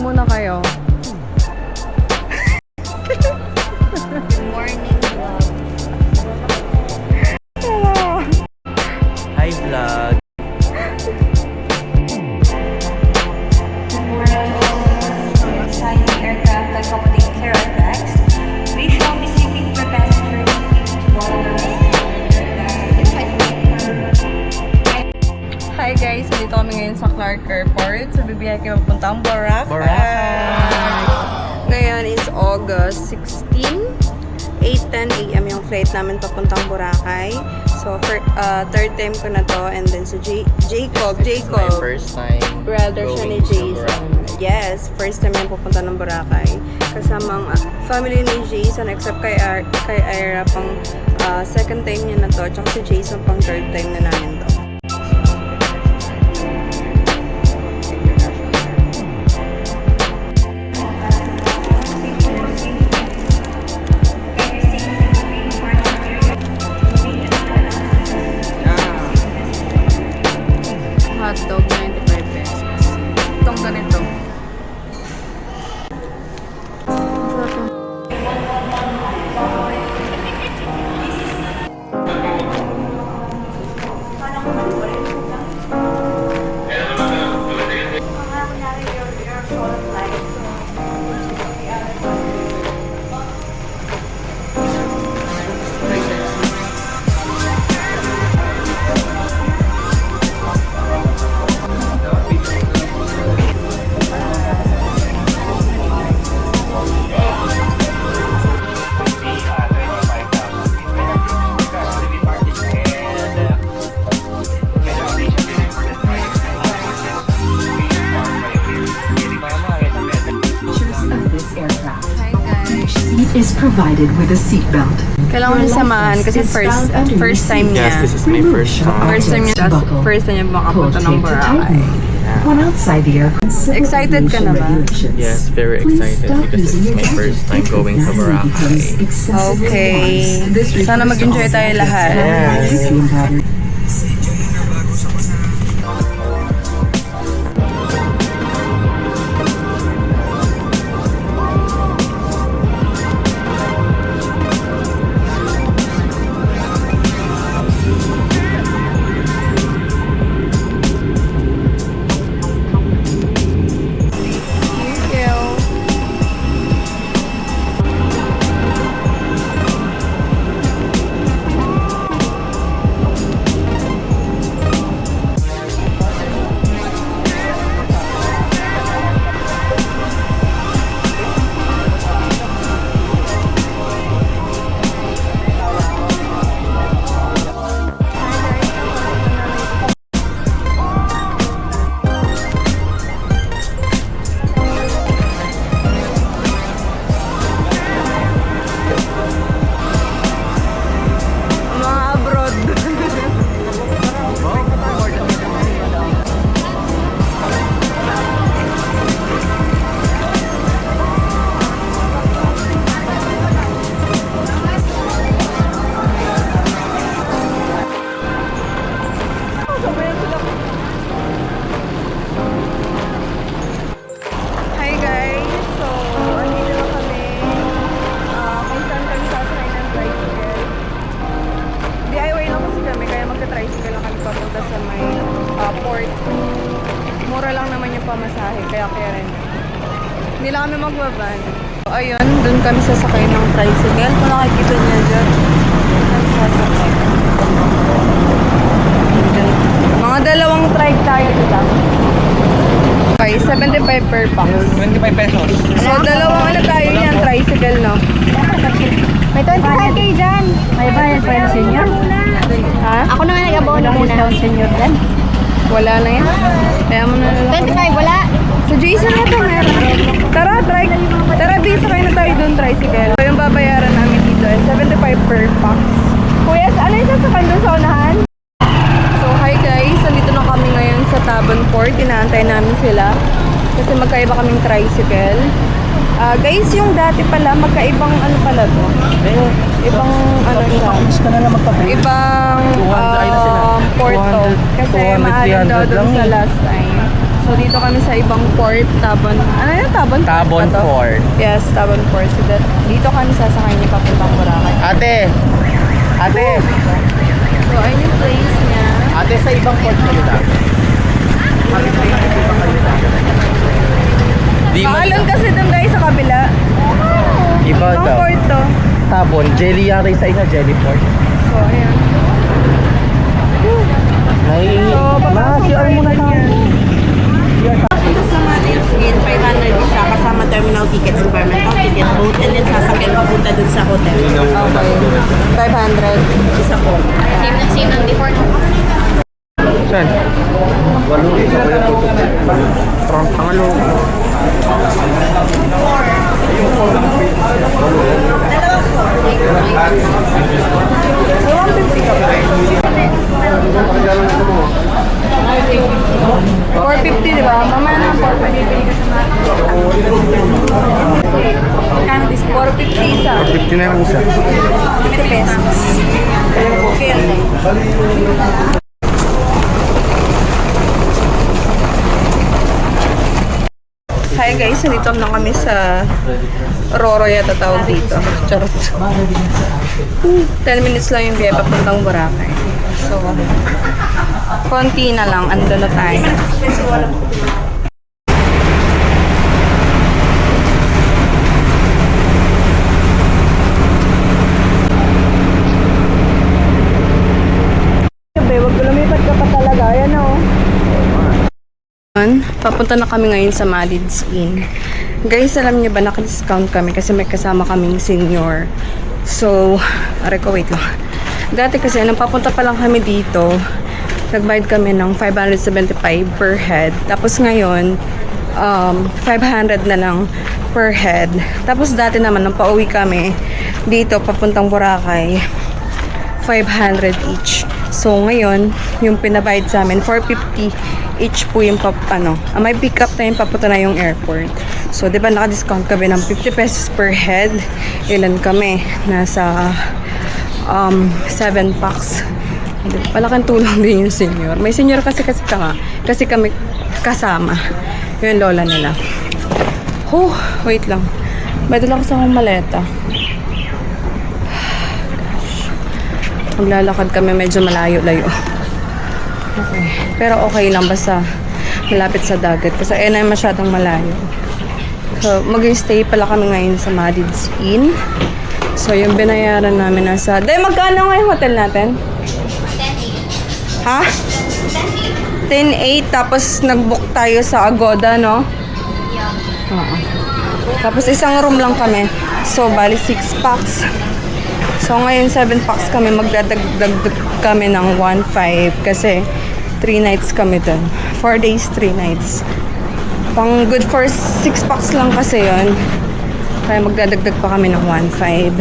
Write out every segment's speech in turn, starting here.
muna kayo. Good morning, vlog. Hi vlog. Exciting aircraft accommodating care effects. We shall be seeking for passengers to board Hi guys, dito kami ngayon sa Clark Airport. So bibiyahe kayo papuntang Boracay. Ngayon is August 16. 8:10 AM yung flight namin papuntang Boracay. So third time ko na to, and then so Jacob, This is my first time brother siya ni going to Jason. Boracay. Yes, first time yung pupunta ng Boracay. Kasama ang family ni Jason, except kay Ira pang second time niya na to, tsaka si Jason pang third time na namin to. Hotdog, 95 pesos. Itong ganito. Is provided with a seatbelt. Kailangan niya samahan kasi first time niya. Yes, this is my first time. First time niya makapunta ng Boracay. When outside the airport, Excited ka na ba? Yes, very excited because this is my first time going to Boracay. Okay. Sana mag-enjoy tayo lahat. Yes. Mura lang naman yung pamasahe, kaya rin. Hindi lang kami magbaban. So, ayun, dun kami sasakay ng tricycle. Kung nakikita niya dyan, sasakay. Mga dalawang trike tayo dito. Okay, 75 per pax. 25 pesos. So, dalawang ano tayo yan, tricycle, no? May 25k dyan. May bayad pa yung senior? Ha? Ako na nga nag-abono muna. Senior dyan. Wala na yan. Kaya mo na lang. 25, wala. So, Jason na ito, meron. Tara, Tara, bisa kayo na tayo doon, tricycle. So, yung babayaran namin dito ay 75 per pax. Kuya, ano yung sasakyan doon sa unahan? So, hi guys. Nandito na kami ngayon sa Tabon Port. Inaantay namin sila. Kasi magkaiba kaming tricycle. Guys, yung dati pala, magkaibang ano pala to? Ibang ano siya. Ibang porto. Kasi maalam daw doon sa last time. So So, dito kami sa ibang port, Tabon. Ano yun? Tabon Port Tabon ba to? Port. Yes, Tabon Port. So, dito kami sasakay niya papuntang Boracay. Ate! Ate! So, ayun yung place niya. Ate, sa ibang port kayo lang. Kami sa ibang kayo lang. Di man. Paalon kasi doon guys sa kabila. Iba Ibang daw. port to. Tabon. Jelly yari sa inyo, Jelly Port. So, ayan. Naiinit. So, papasok tayo ganyan. Ito sa Manila, 500 siya kasama terminal ticket, environmental ticket, boat, and then sasakyan papunta dun sa hotel. Okay. 500. Isa po. Same lang before. Saan? Walo. Isa ko yung tutok. From pangalo. So, 150 ka ba? 450, di ba? Mamaya na 450. Kano this 450 isa. 50 na yung isa. 50 pesos. Okay. Hi guys, nandito na kami sa Roro yata tawag dito. Charot. 10 minutes lang yung biyahe papuntang Boracay. So, konti na lang. Ando na tayo. Huwag ko lumipat ka pa talaga. Ayan o. Papunta na kami ngayon sa Malid's Inn. Guys, alam niyo ba naka-discount kami kasi may kasama kaming senior. So, aray ko, wait lang. Dati kasi, nang papunta pa lang kami dito, nagbayad kami ng 575 per head. Tapos ngayon, 500 na lang per head. Tapos dati naman, nang pauwi kami dito, papuntang Boracay, 500 each. So, ngayon, yung pinabayad sa amin, 450 each po yung may pick up na yung papunta na yung airport. So, di ba naka-discount kami ng 50 pesos per head. Ilan kami? Nasa 7 packs. Malaking tulong din yung senior. May senior kasi kami kasama. Yung lola nila. Wait lang. May dala ko sa akong maleta. Maglalakad kami medyo malayo-layo. Okay. Pero okay lang basta malapit sa dagat kasi ayun ay masyadong malayo. So, mag-stay pala kami ngayon sa Malid's Inn. So, yung binayaran namin nasa... magkano nga yung hotel natin? 10-8. Ha? 10-8. Tapos nag-book tayo sa Agoda, no? Yeah. Oo. Tapos isang room lang kami. So, bali 6 packs. So, ngayon 7 packs kami. Magdadagdag kami ng 1.5 kasi 3 nights kami dun. 4 days, 3 nights. Pang good for 6 packs lang kasi yon. Kaya magdadagdag pa kami ng 1.5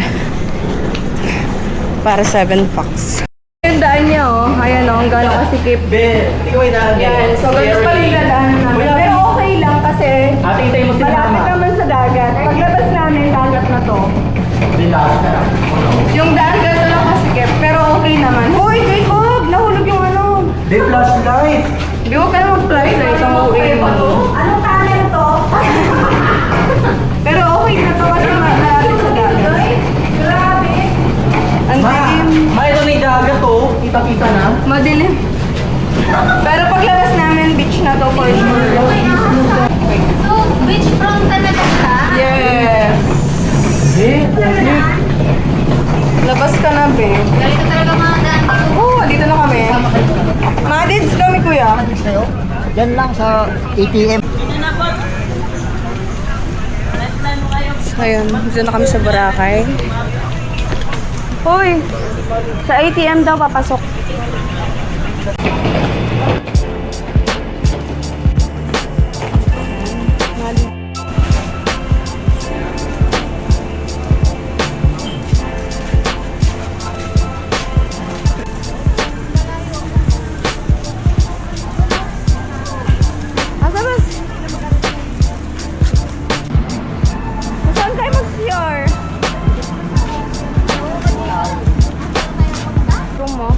para 7 packs. Yung daan niya, oh. Ayan, oh. Ang gano'ng kasikip. Yan. So, ganun pala yung daan namin. Pero okay lang kasi malapit naman sa dagat. Paglabas namin, dagat na to. Yung daan ganito lang kasikip. Pero okay naman. Uy, Jacob! Nahulog yung ano. Di flashlight! Di ko ka na mag-flashlight ang uwi mo. Anong tunnel to? Pero okay na to kasi malapit sa dagat. Grabe. Ang dilim. Mayroon na yung dagat oh. Kita-kita na. Madilim. Pero paglabas namin, beach na to for sure. So, beachfront talaga siya? Yes. Labas ka na, be. Ganito talaga mga daan dito. Oo, dito na kami. Madids kami, kuya. Yan lang sa ATM. Ayun, dito na kami sa Boracay. Hoy, sa ATM daw papasok. Asa ba? Saan kayo mag-CR? Room mo?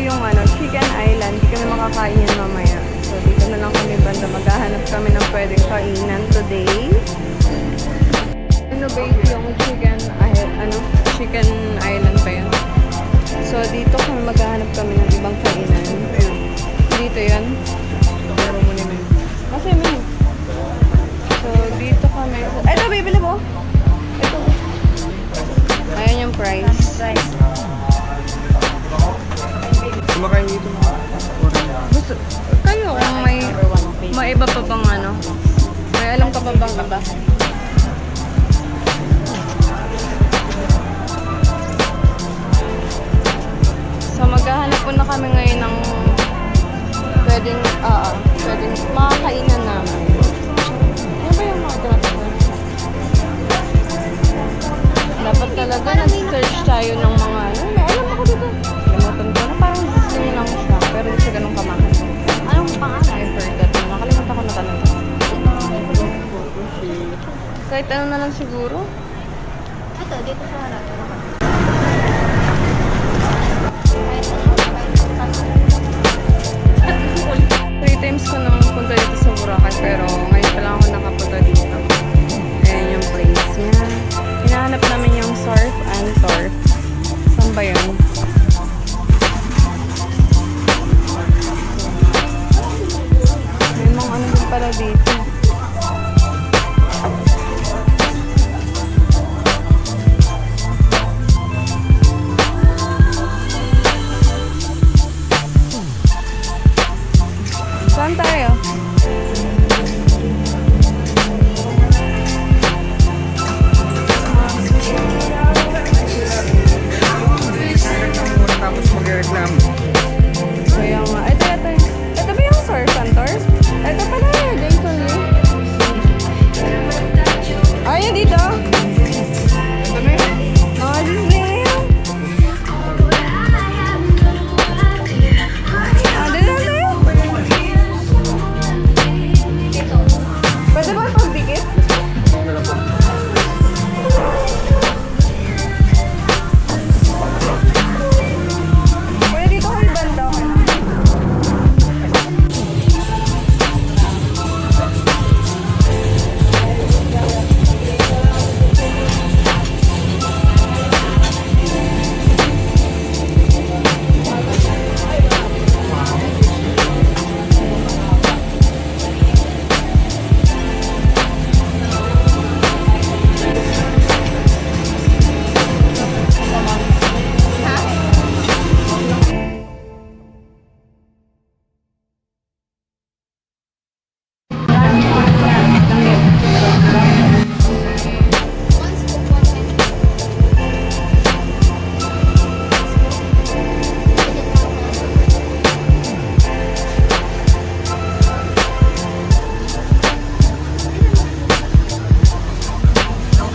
yung Chicken Island. Hindi kami makakain yan mamaya. So, dito na lang kami banda. Maghahanap kami ng pwedeng kainan today. Innovate yung Chicken Island pa yun. So, dito kami maghahanap kami ng ibang kainan. Dito yan. Kasi may. So, dito kami. Ito, bibili mo. Ito. Ayan yung price. Kumakain dito. Gusto, kayo kung may iba pa bang may alam ka pa bang iba? So maghahanap po na kami ngayon ng pwedeng makakainan namin. Ano ba yung mga dapat? Dapat talaga nag-search tayo ng mga may alam ako dito. Limutan ko na parang slim lang siya. Pero hindi siya ganun kamahal. Anong pangalan? I forgot. Nakalimutan ko na talaga. Kahit ano na lang siguro. Ito, dito sa harap. Three times ko nang punta dito sa Boracay. Pero ngayon pa lang ako nakapunta dito. Ayan yung place niya. Hinahanap namin yung Surf and Turf. Saan ba yun? May mga din pala dito. Saan tayo? Tapos mag-reklamo. Kaya nga. Ito ba yung Surf and Turf? Ito pala, Jason Lee. Ayun dito. Ito na yun. Disney na yun. Dito na tayo. Pwede ba pagdikit? Pwede dito kayo banda.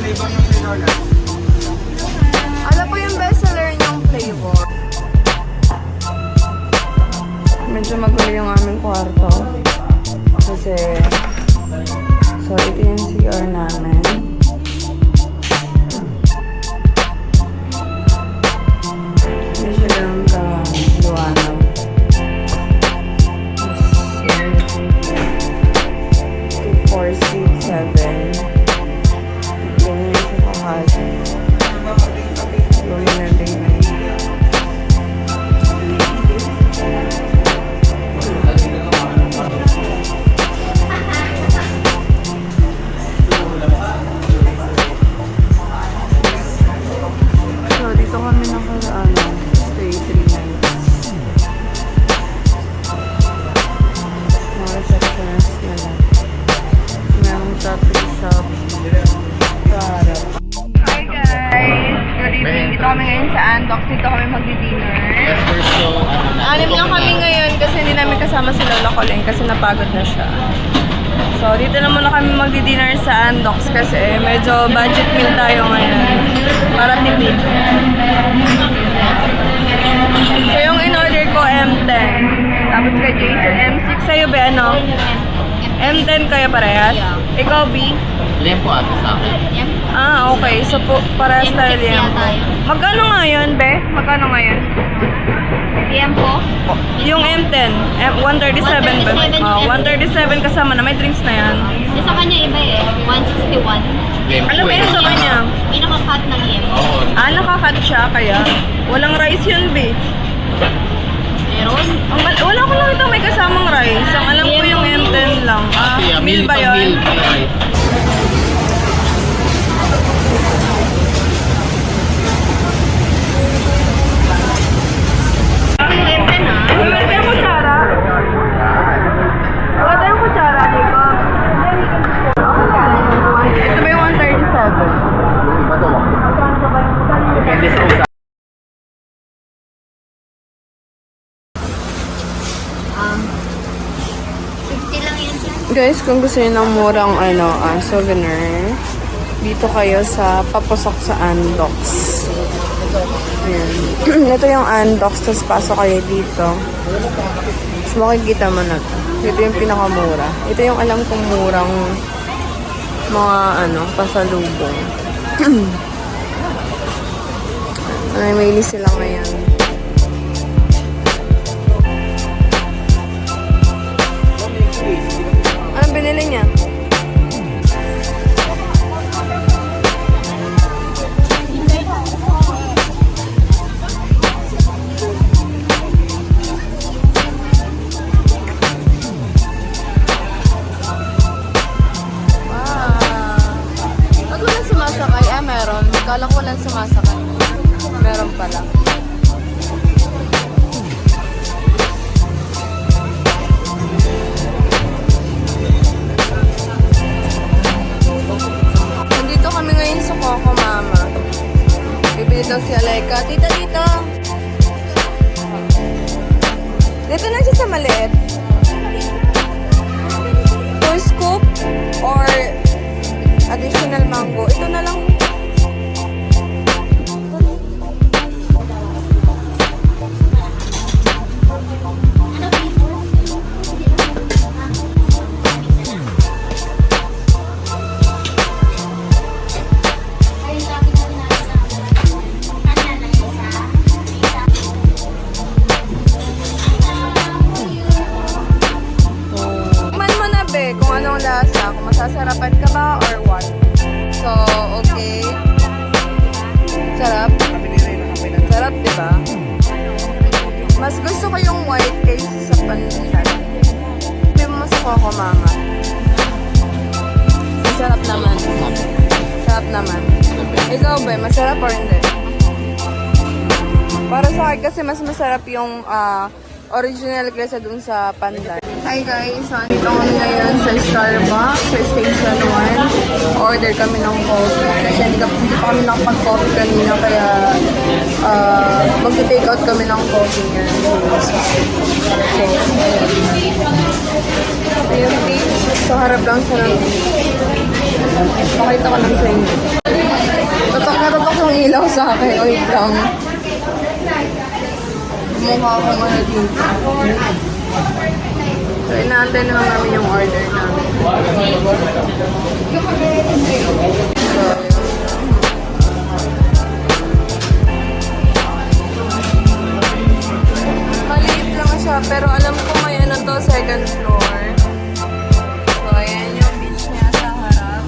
Okay na. Ano po yung bestseller niyong flavor? Medyo magulo yung aming kwarto. Kasi, so ito yung CR namin. Hindi siya ganun ka-luwanaw. 2, 4, 6, 7. Ganyan siya kahati. Luminading na yun. So, dito kami stay 3 nights. Mga receptionist nila. Merong tattoo shop. Hi guys! Good evening. Dito kami ngayon sa Andox. Dito kami magdi-dinner. Anim lang kami ngayon kasi hindi namin kasama si Lola Colleen kasi napagod na siya. So, dito na muna kami magdi-dinner sa Andox kasi medyo budget meal tayo ngayon. Para tipid. So, yung in-order ko, M10. Tapos kay Jason, M6. Sa'yo ba, ano? M10 kayo parehas? Ikaw, B? Lempo ate sa akin. Ah, okay. So, parehas tayo liyan. Magkano nga yun, be? Magkano nga yun? PM po? Yung M10, 137 ba? 137 Oh, 137 kasama na, may drinks na yan. Yung sa kanya iba eh, 161. Ano ba yung sa kanya? Pinaka-cut ng EM. Nakakat siya, kaya walang rice yun, be. Meron? Wala ko lang ito may kasamang rice. Ang alam ko yung M10 lang. Meal ba yun? Yung M10 ha? Wala tayong kutsara. Wala tayong kutsara, Jacob. Ito ba yung 137? Depende sa usa. Guys, kung gusto niyo ng murang souvenir, dito kayo sa papasok sa Andox. Ayan. Ito yung Andox, tapos pasok kayo dito. Tapos makikita mo na to. Ito yung pinakamura. Ito yung alam kong murang mga pasalubong. May list sila ngayon. Anong binili niya? Ba't walang sumasakay? Meron. Kala ko walang sumasakay. Meron pala. Nandito kami ngayon sa Coco Mama. Bibili daw si Aleka. Tita, dito! Dito na siya sa maliit. 2 scoop or additional mango. Ito na lang. Man mo na be kung anong lasa, kung masasarapan ka ba or what. So, okay. Sarap. Sarap, di ba? Mas gusto ko yung white case sa pandan. Sabi mo sa Coco Mama. Masarap naman. Sarap naman. Ikaw ba, masarap or hindi? Para sa akin kasi mas masarap yung original kaysa dun sa pandan. Hi guys, so andito kami ngayon sa Starbucks, sa Station 1. Order kami ng coffee. Kasi hindi pa kami nakapag-coffee kanina, kaya mag-take out kami ng coffee ngayon. So, ayun, so harap lang siya ng pakita ko lang sa inyo. Tatak na tatak yung ilaw sa akin. Wait lang. Mukha akong ano dito. So, inaantay na lang namin yung order namin. So, maliit lang siya, pero alam ko may second floor. So, ayan yung beach niya sa harap.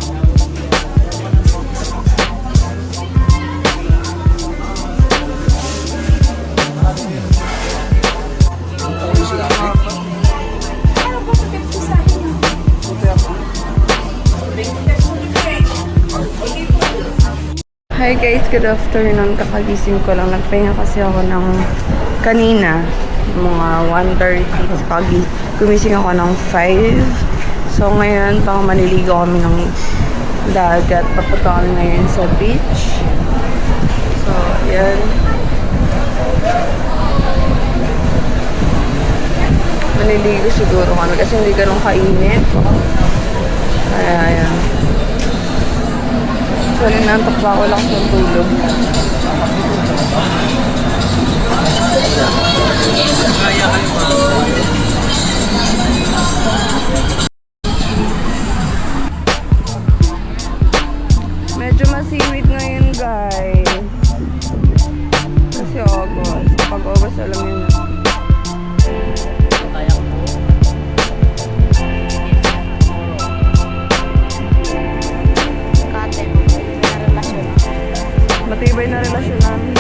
Hi guys, good afternoon. Kakagising ko lang. Nagpahinga kasi ako ng kanina. Mga 1:30. Gumising ako ng 5. So ngayon, baka maniligo kami ng dagat. Papunta kami ngayon sa beach. So, ayan. Maniligo siguro kami kasi hindi ganun kainit. Kaya, ayan. So, nanantok pa ako lang sa tulog. Medyo masiwit ngayon, guys. Kasi August. Pag August, alam niyo na. matibay na relasyon namin.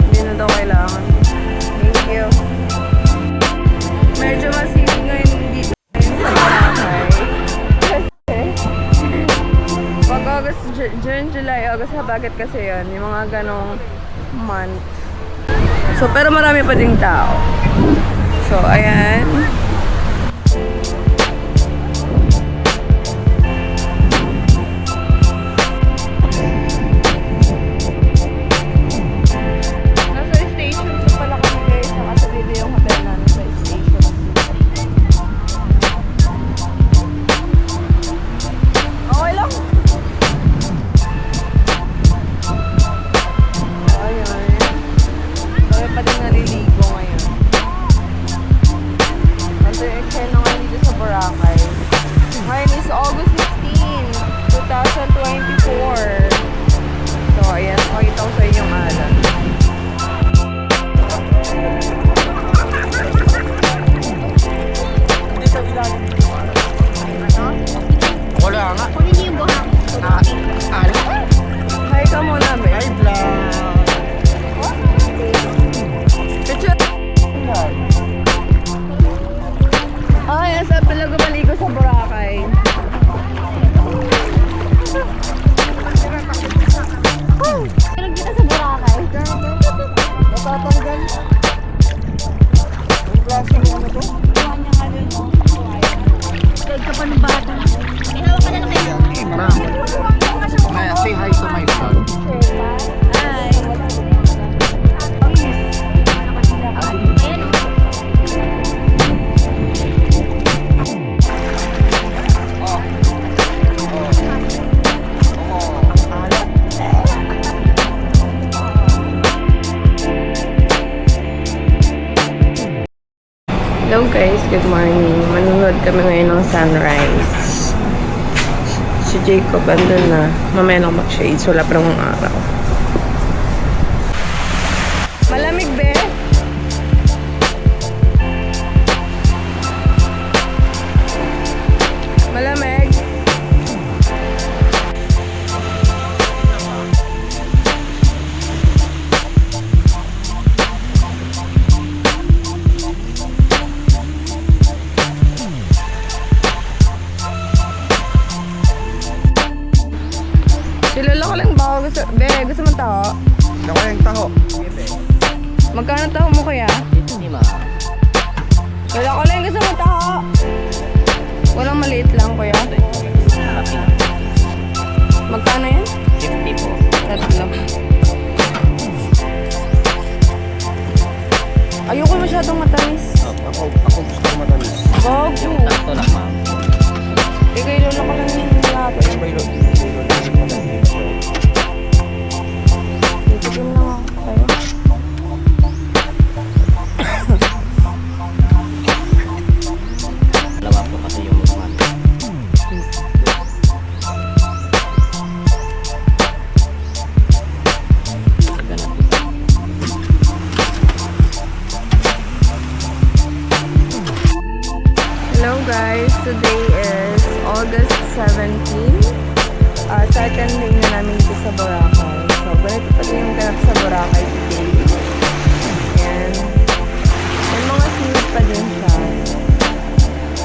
Hindi na daw kailangan. Thank you. Medyo masipag ngayon dito sa Boracay. Kasi pag August, June, July, August, bakit kasi yun? Yung mga ganong month. So, pero marami pa ding tao. So, ayan. Nasa station pa pala kami guys. Nakasabili yung hotel namin sa station. Okay lang. Ayan. Kaya pa din naliligo ngayon. Kasi eksena ngayon dito sa Boracay. Ngayon is August 16, 2024. So, ayan. Pakita ko sa inyong alam. Wala nga. Kunin niyo yung buhang. Hi ka muna, be. Hi, vlog! Picture. Ay, nasa pala gumaligo sa Boracay. Tulog dito sa Boracay. Natatanggal. Yung klase ng ano to? Buwan niya nga dun, oh. Tulog ka pa ng bata. Inawag ka na lang kayo. Maya, say hi to my vlog. Hi. Ayan, oh. Hello guys, good morning. Manunod kami ngayon ng sunrise. Si Jacob andun na. Mamaya lang mag-shades. Wala pa namang araw. Malamig, be? Malamig? Silala ko lang ba? Gusto, be, gusto mo taho? Ako yung taho. Magkano taho mo kaya? Lima. Wala ko lang gusto mo taho. Walang maliit lang kuya. Magkano yan? 50 po. Tatlo. Ayoko masyadong matamis. Ako gusto ko matamis. Wag. Sakto lang, ma'am. Ikaw ilolo ko lang yung lahat. May lo. Titigim lang ako kayo. Dalawa po kasi yung mukha. Hello guys, today is August 17. Second day na namin dito sa Boracay. So, ganito pa din yung ganap sa Boracay today. Ayan. May mga sweet pa din siya.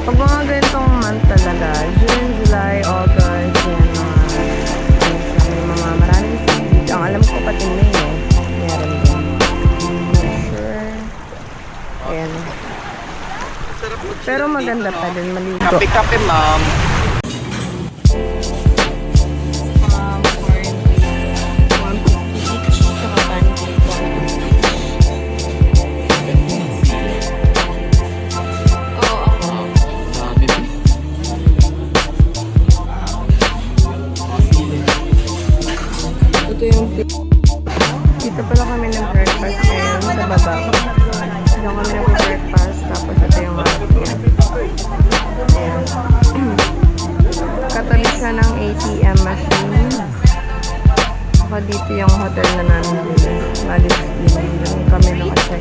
Pag mga ganitong month talaga, June, July, August, yan mga, ano siya, may mga maraming sweet. Ang alam ko pati May, eh. Meron din. Sure. Ayan. Pero maganda pa din maligo. Kape-kape, ma'am. Ito yung dito pala kami nag-breakfast ngayon sa baba. Dito kami nag-breakfast tapos ito yung ayan. Katabi siya ng ATM machine. Saka dito yung hotel na namin din. Malis din. Yung kami naka-check.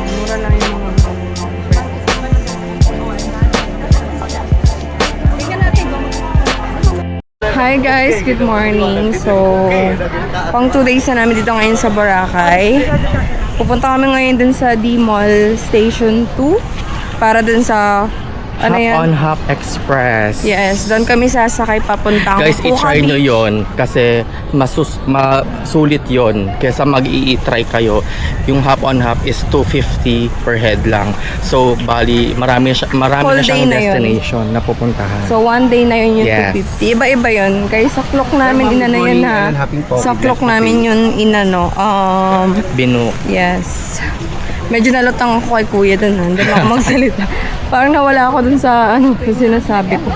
Mura lang yung mga breakfast. Hi guys, good morning. So, pang 2 days na namin dito ngayon sa Boracay. Pupunta kami ngayon dun sa D-Mall Station 2 para dun sa ano Hop yan? on Hop Express. Yes, doon kami sasakay papunta. Guys, i-try nyo yon kasi masulit yon kesa mag-i-try kayo. Yung Hop on Hop is 250 per head lang. So, bali, marami Whole na siyang day na yun. destination na pupuntahan. So, one day na yun yung Yes. 250. Iba-iba yun. Kaya sa clock namin inano yun ha. Sa clock namin yun inano. Binu. Yes. Medyo nalutang ako kay kuya dun. Hindi na ako magsalita. Parang nawala ako dun sa ano, sa sinasabi ko.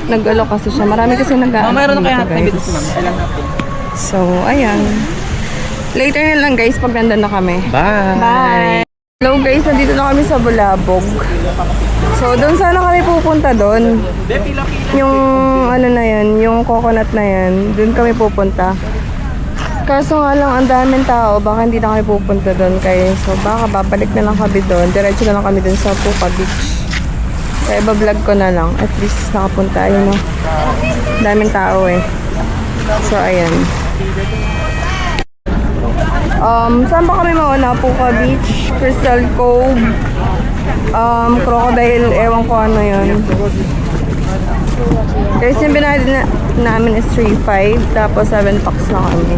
Nag-alo kasi siya. Marami kasi nag-aano. Mayroon na kaya guys. So, ayan. Later na lang guys pag nandun na kami. Bye! Bye! Hello guys, nandito na kami sa Bulabog. So, doon sana kami pupunta doon. Yung ano na yan, yung coconut na yan, doon kami pupunta. Kaso nga lang, ang daming tao, baka hindi na kami pupunta doon kayo. So, baka babalik na lang kami doon. Diretso na lang kami doon sa Puka Beach. Kaya iba-vlog ko na lang. At least nakapunta. Ayun o. Daming tao eh. So, ayan. Saan ba kami mauna? Puka Beach, Crystal Cove, Crocodile, ewan ko ano yun. Guys, yung binayad namin is 3.5, tapos 7 packs na kami.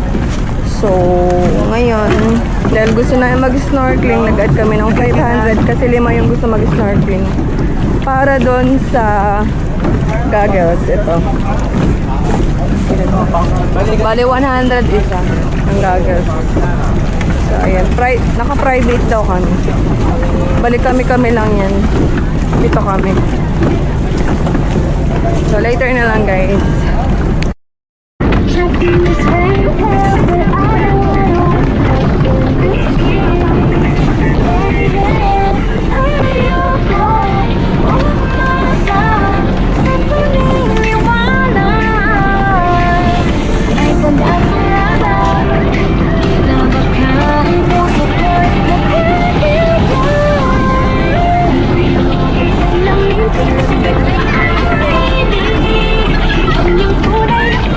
So, ngayon, dahil gusto na mag-snorkeling, nag-add kami ng 500 kasi 5 yung gusto mag-snorkeling. Para doon sa goggles, ito. Bali 100 isa ang goggles. So, ayan. Naka-private daw kami. Balik kami lang yan. Dito kami. So, later na lang guys.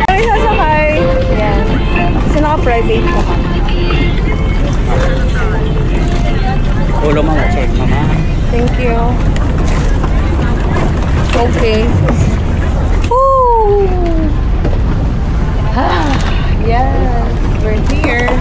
Ay, sasakay. Yan. Kasi naka-private ko. Ulo mga check, mama. Thank you. Okay. Woo! Yes, we're here.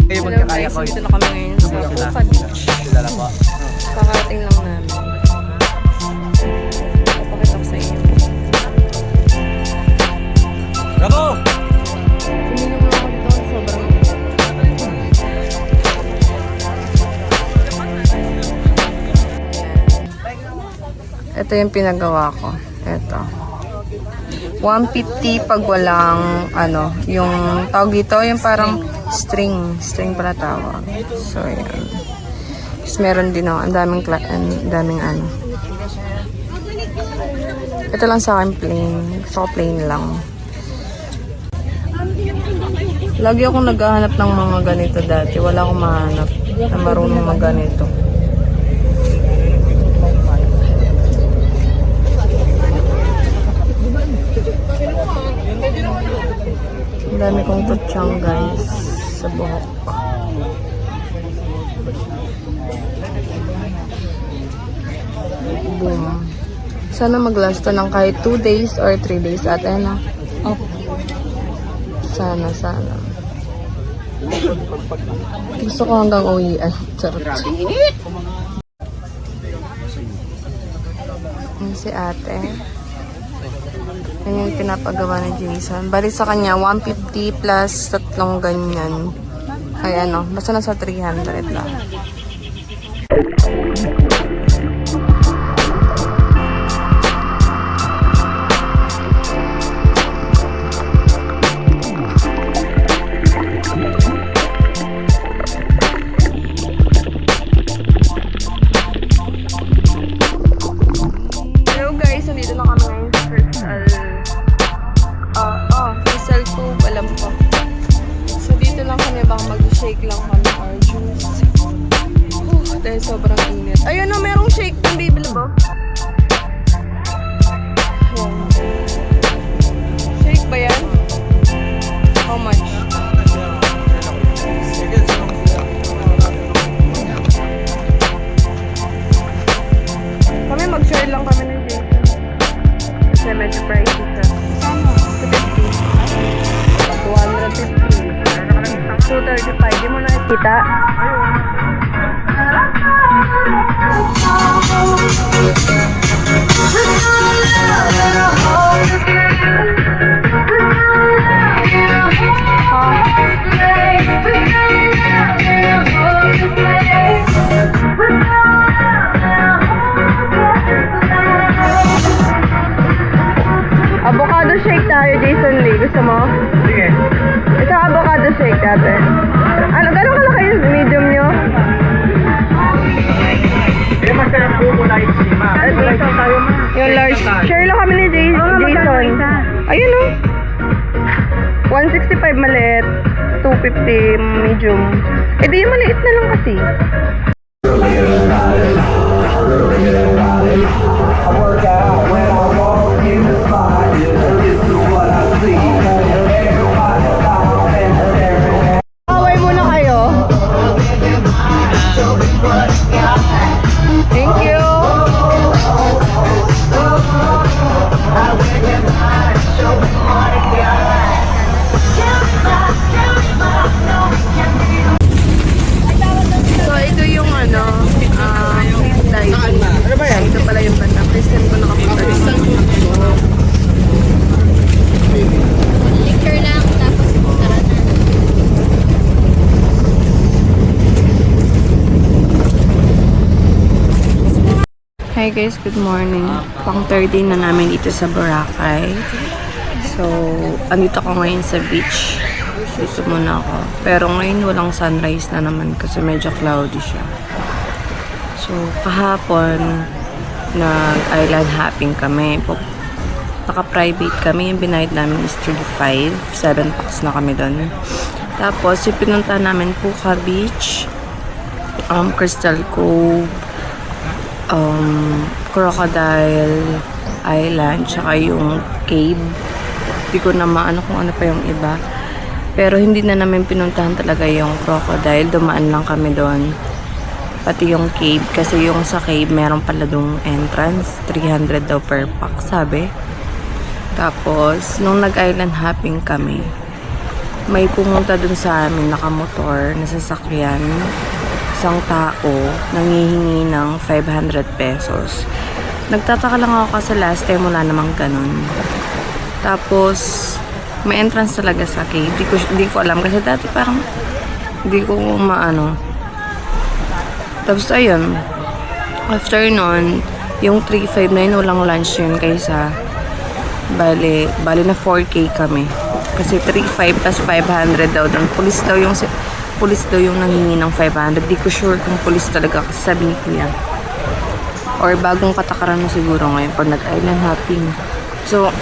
Hello guys, dito na kami ngayon sa Puka Beach. Kakarating lang namin. Papakita ko sa inyo. Bravo! Sumilong lang ako dito, sobrang ito yung pinagawa ko. Ito. 150 pag walang ano, yung tawag dito, yung parang string pala tawag. So, yan. Tapos meron din ako, ang daming ano. Ito lang sa akin plain. Gusto ko plain lang. Lagi akong naghahanap ng mga ganito dati. Wala akong mahanap na marunong mag ganito. Ang dami kong tutsang guys sa buhok. Boom. Sana mag-last to ng kahit 2 days or 3 days at ano. Sana. Gusto ko hanggang uwi. Ay, charot. Yan si ate. Yan yung pinapagawa ni Jason. Bali sa kanya, 150 plus 3 ganyan. Ay ano, basta nasa 300 lang. kasi medyo pricey siya. 250. 235. Di mo nakikita? Avocado shake tayo, Jason Lee. Gusto mo? Sige. Isang avocado shake dati. Ano, gano'n kalaki yung medium nyo? Eh, masarap po muna yung sima. Yung large. Share lang kami ni Jason. Ayun o. 165 maliit. 250 medium. Eh di yung maliit na lang kasi. Away muna kayo. Thank you. So ito yung ano, diving. Ano ba yan? Ito pala yung banda. First time ko nakapunta dito. Picture lang, tapos tara na. Hi guys, good morning. Pang 13 na namin dito sa Boracay. So, andito ako ngayon sa beach. Dito muna ako. Pero ngayon walang sunrise na naman kasi medyo cloudy siya. So, kahapon, nag-island hopping kami. Naka-private kami. Yung binayad namin is 35. 7 packs na kami doon. Tapos, yung pinuntahan namin Puka Beach, Crystal Cove, Crocodile Island, tsaka yung cave. Hindi ko na maano kung ano pa yung iba. Pero hindi na namin pinuntahan talaga yung crocodile. Dumaan lang kami doon. Pati yung cave. Kasi yung sa cave, meron pala dong entrance. 300 daw per pack, sabi. Tapos, nung nag-island hopping kami, may pumunta dun sa amin, nakamotor, na sasakyan. Isang tao, nangihingi ng 500 pesos. Nagtataka lang ako kasi last time wala namang ganun. Tapos, may entrance talaga sa cave. Di ko alam kasi dati parang hindi ko maano. Tapos ayun, after nun, yung 3.5 na yun, walang lunch yun kaysa bali na 4K kami. Kasi 3.5 plus 500 daw doon. Pulis daw yung nangingi ng 500. Di ko sure kung pulis talaga kasi sabi ni Kuya. Or bagong katakaran na siguro ngayon pag nag-island hopping. So,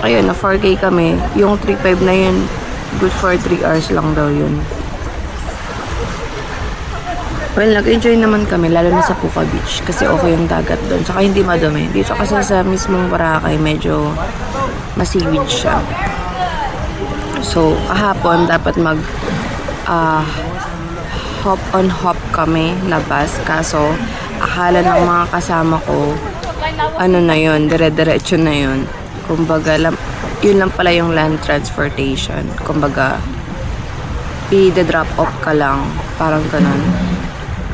ayun, na 4K kami. Yung 3.5 na yun, good for 3 hours lang daw yun. Well, nag-enjoy naman kami, lalo na sa Puka Beach. Kasi okay yung dagat doon. Saka hindi madumi. Dito kasi sa mismong Boracay, medyo masiwid siya. So, kahapon, dapat hop on hop kami na bus. Kaso, akala ng mga kasama ko, ano na yun, dire-diretso na yun. Kumbaga, yun lang pala yung land transportation. Kumbaga, i-drop off ka lang. Parang ganun.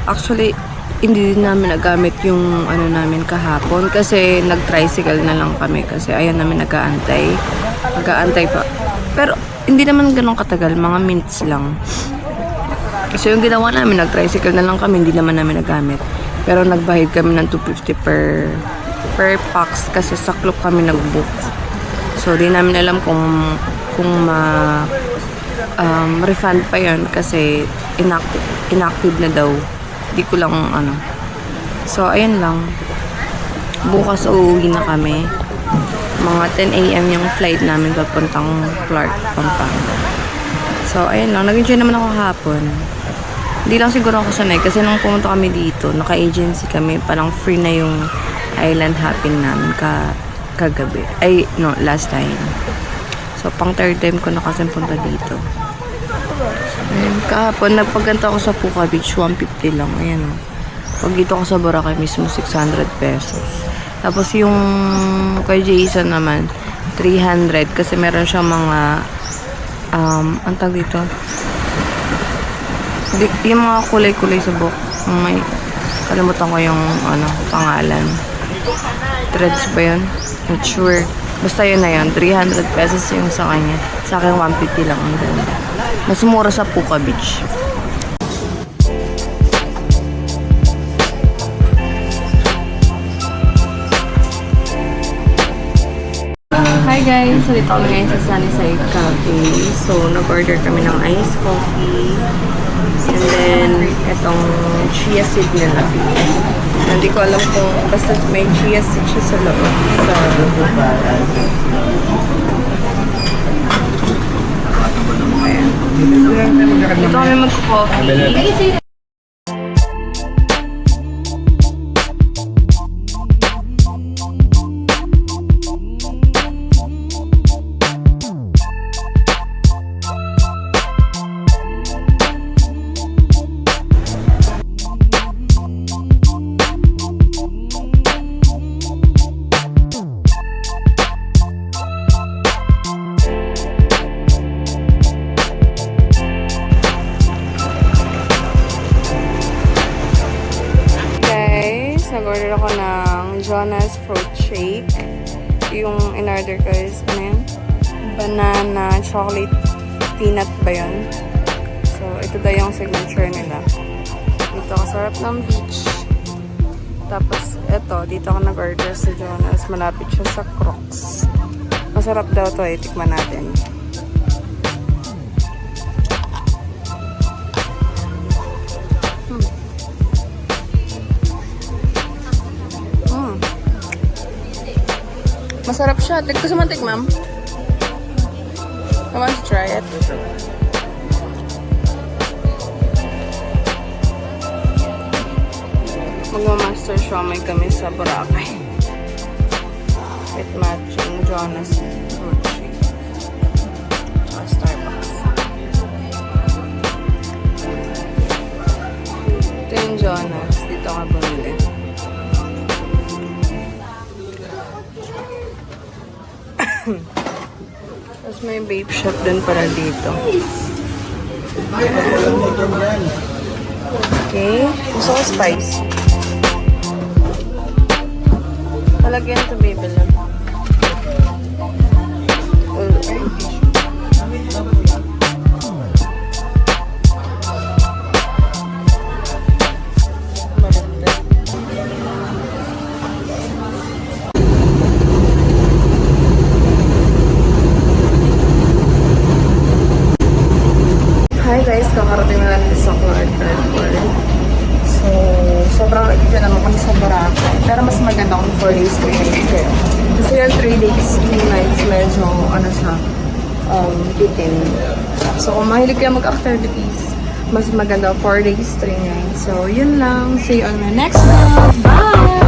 Actually, hindi din namin nagamit yung ano namin kahapon kasi nag-tricycle na lang kami kasi ayaw namin nag-aantay. Nag-aantay pa. Pero, hindi naman ganun katagal. Mga minutes lang. So, yung ginawa namin, nag-tricycle na lang kami. Hindi naman namin nagamit. Pero, nagbahid kami ng 250 per packs kasi sa club kami nag-book. So, di namin alam kung refund pa yon kasi inactive na daw. Di ko lang ano. So, ayun lang. Bukas uuwi na kami. Mga 10 AM yung flight namin papuntang Clark, Pampanga. So, ayun lang. Nag-enjoy naman ako hapon. Hindi lang siguro ako sanay kasi nung pumunta kami dito, naka-agency kami, parang free na yung island hopping namin kagabi. Ay, no, last time. So, pang third time ko na kasi punta dito. Ayun, kahapon, nagpaganta ako sa Puka Beach, 150 lang. Ayan o. Pag dito ako sa Boracay mismo, 600 pesos. Tapos yung kay Jason naman, 300 kasi meron siyang mga ang tawag dito? Yung mga kulay-kulay sa buhok. May kalimutan ko yung pangalan. Threads ba yun? Not sure. Basta yun na yun. 300 pesos yung sa kanya. Sa akin 150 lang ang ganda. Mas mura sa Puka Beach. Hi guys! So dito kami ngayon sa Sunnyside Cafe. So nag-order kami ng iced coffee. And then, itong chia seed nila. Hindi ko alam kung basta may chia seed siya sa loob. Ayan. Dito kami mag-coffee. Nag-order ako ng Jonas Fruit Shake. Yung in-order ko is, banana chocolate peanut ba yun? So, ito daw yung signature nila. Dito ako sarap ng beach. Tapos, ito, dito ako nag-order sa Jonas. Malapit siya sa Crocs. Masarap daw to eh. Tikman natin. Masarap siya. Gusto mo tikmam? I want to try it. Magmamaster siomai kami sa Boracay. With matching Jonas Fruit Shake. Tsaka Starbucks. Ito yung Jonas. Dito ka bumili. Tapos may vape shop din pala dito. Okay. Gusto ko spice. Palagyan ito, baby love. Hi guys, kakarating na natin sa Clark Airport. So, sobrang nagigyan naman kami sa Boracay. Pero mas maganda kung 4 days, 3 nights kayo. Kasi yung 3 days, 3 nights, medyo, bitin. So, kung mahilig kayo mag-activities, mas maganda 4 days, 3 nights. So, yun lang. See you on my next vlog. Bye!